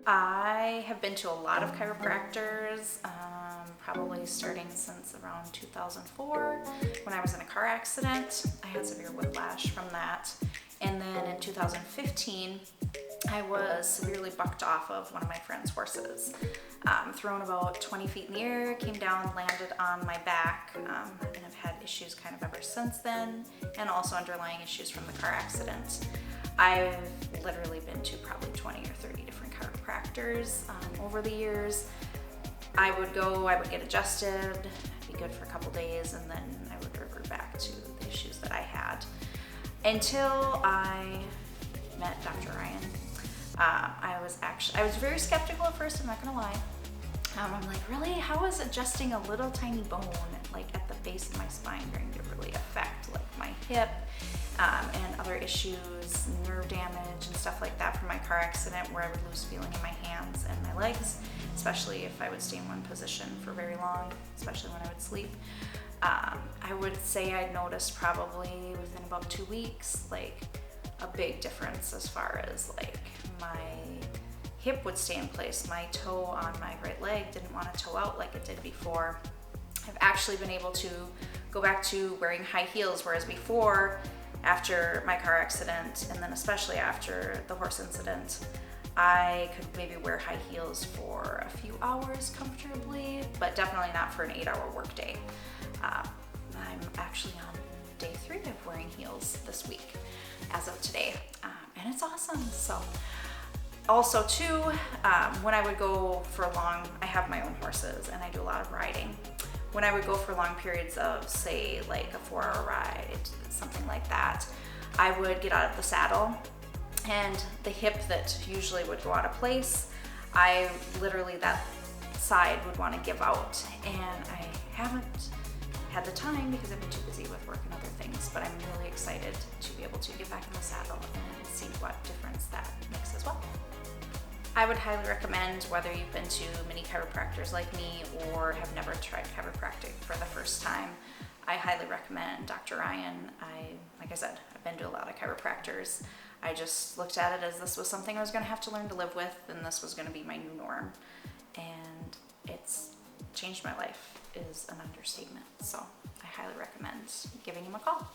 I have been to a lot of chiropractors, probably starting since around 2004 when I was in a car accident. I had severe whiplash from that. And then in 2015, I was severely bucked off of one of my friend's horses. Thrown about 20 feet in the air, came down, landed on my back, and I've had issues kind of ever since then, and also underlying issues from the car accident. I've literally been to probably 20 or 30 different chiropractors over the years. I would get adjusted, be good for a couple days, and then I would revert back to the issues that I had. Until I met Dr. Ryan. I was very skeptical at first, I'm not gonna lie. I'm like, really? How is adjusting a little tiny bone like at the base of my spine going to really affect like my hip and other issues, nerve damage and stuff like that from my car accident, where I would lose feeling in my hands and my legs, especially if I would stay in one position for very long, especially when I would sleep. I would say I noticed probably within about 2 weeks, like a big difference as far as like my hip would stay in place. My toe on my right leg didn't want to toe out like it did before. I've actually been able to go back to wearing high heels, whereas before, after my car accident, and then especially after the horse incident, I could maybe wear high heels for a few hours comfortably, but definitely not for an 8-hour workday. I'm actually on day 3 of wearing heels this week as of today, and it's awesome. So also too, when I would go for I have my own horses and I do a lot of riding. When I would go for long periods of, say, like a 4-hour ride, something like that, I would get out of the saddle, and the hip that usually would go out of place, that side would want to give out, and I haven't had the time because I've been too busy with work and other things, but I'm really excited to be able to get back in the saddle and see what difference that makes as well. I would highly recommend, whether you've been to many chiropractors like me or have never tried chiropractic for the first time, I highly recommend Dr. Ryan. Like I said, I've been to a lot of chiropractors. I just looked at it as this was something I was going to have to learn to live with, and this was going to be my new norm. And it's changed my life is an understatement. So I highly recommend giving him a call.